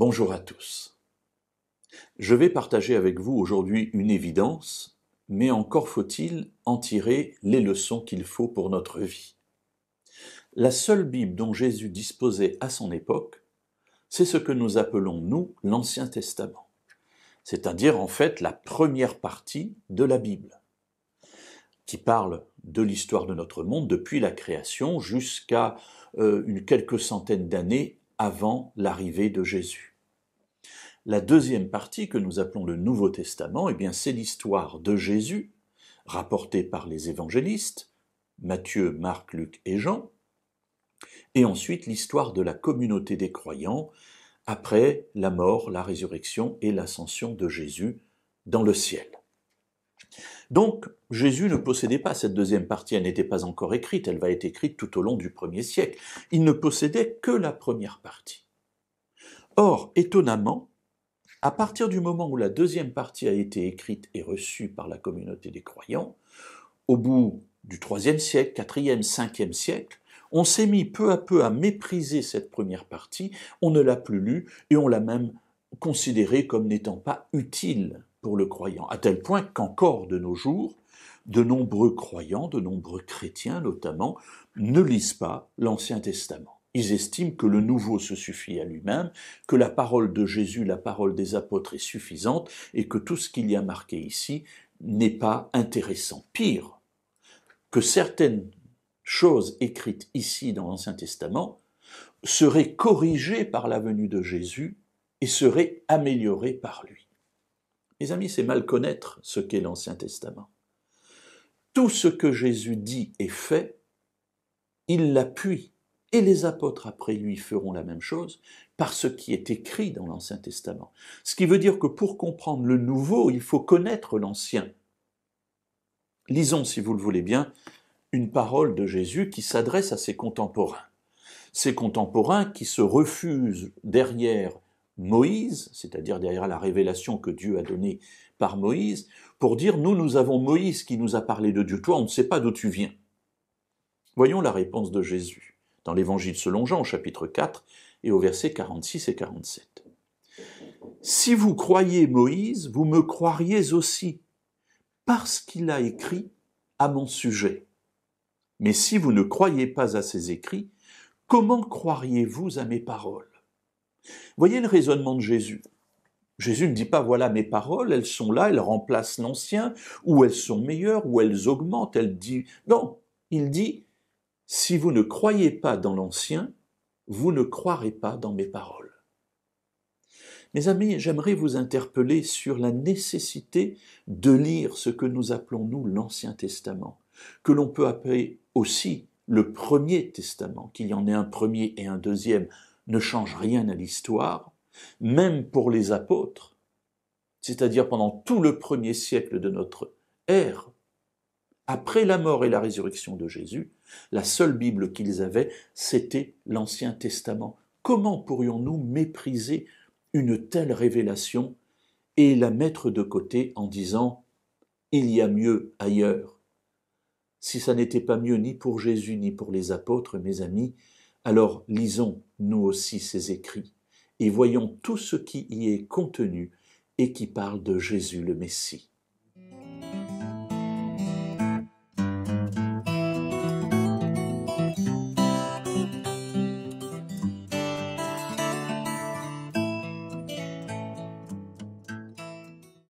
Bonjour à tous. Je vais partager avec vous aujourd'hui une évidence, mais encore faut-il en tirer les leçons qu'il faut pour notre vie. La seule Bible dont Jésus disposait à son époque, c'est ce que nous appelons, nous, l'Ancien Testament, c'est-à-dire en fait la première partie de la Bible, qui parle de l'histoire de notre monde depuis la création jusqu'à quelques centaines d'années avant l'arrivée de Jésus. La deuxième partie, que nous appelons le Nouveau Testament, c'est l'histoire de Jésus, rapportée par les évangélistes, Matthieu, Marc, Luc et Jean, et ensuite l'histoire de la communauté des croyants, après la mort, la résurrection et l'ascension de Jésus dans le ciel. Donc, Jésus ne possédait pas cette deuxième partie, elle n'était pas encore écrite, elle va être écrite tout au long du 1er siècle. Il ne possédait que la première partie. Or, étonnamment, à partir du moment où la deuxième partie a été écrite et reçue par la communauté des croyants, au bout du 3e siècle, 4e, 5e siècle, on s'est mis peu à peu à mépriser cette première partie, on ne l'a plus lue et on l'a même considérée comme n'étant pas utile pour le croyant, à tel point qu'encore de nos jours, de nombreux croyants, de nombreux chrétiens notamment, ne lisent pas l'Ancien Testament. Ils estiment que le Nouveau se suffit à lui-même, que la parole de Jésus, la parole des apôtres est suffisante et que tout ce qu'il y a marqué ici n'est pas intéressant. Pire, que certaines choses écrites ici dans l'Ancien Testament seraient corrigées par la venue de Jésus et seraient améliorées par lui. Mes amis, c'est mal connaître ce qu'est l'Ancien Testament. Tout ce que Jésus dit et fait, il l'appuie. Et les apôtres après lui feront la même chose par ce qui est écrit dans l'Ancien Testament. Ce qui veut dire que pour comprendre le Nouveau, il faut connaître l'Ancien. Lisons, si vous le voulez bien, une parole de Jésus qui s'adresse à ses contemporains. Ces contemporains qui se refusent derrière Moïse, c'est-à-dire derrière la révélation que Dieu a donnée par Moïse, pour dire « nous avons Moïse qui nous a parlé de Dieu, toi on ne sait pas d'où tu viens ». Voyons la réponse de Jésus dans l'Évangile selon Jean, au chapitre 4, et au verset 46 et 47. « Si vous croyez Moïse, vous me croiriez aussi, parce qu'il a écrit à mon sujet. Mais si vous ne croyez pas à ses écrits, comment croiriez-vous à mes paroles ?» Voyez le raisonnement de Jésus. Jésus ne dit pas, voilà mes paroles, elles sont là, elles remplacent l'ancien, ou elles sont meilleures, ou elles augmentent, Non, il dit, si vous ne croyez pas dans l'ancien, vous ne croirez pas dans mes paroles. Mes amis, j'aimerais vous interpeller sur la nécessité de lire ce que nous appelons, nous, l'Ancien Testament, que l'on peut appeler aussi le Premier Testament, qu'il y en ait un premier et un deuxième, ne change rien à l'histoire, même pour les apôtres, c'est-à-dire pendant tout le 1er siècle de notre ère, après la mort et la résurrection de Jésus, la seule Bible qu'ils avaient, c'était l'Ancien Testament. Comment pourrions-nous mépriser une telle révélation et la mettre de côté en disant « il y a mieux ailleurs ». Si ça n'était pas mieux ni pour Jésus ni pour les apôtres, mes amis, alors lisons nous aussi ces écrits et voyons tout ce qui y est contenu et qui parle de Jésus le Messie.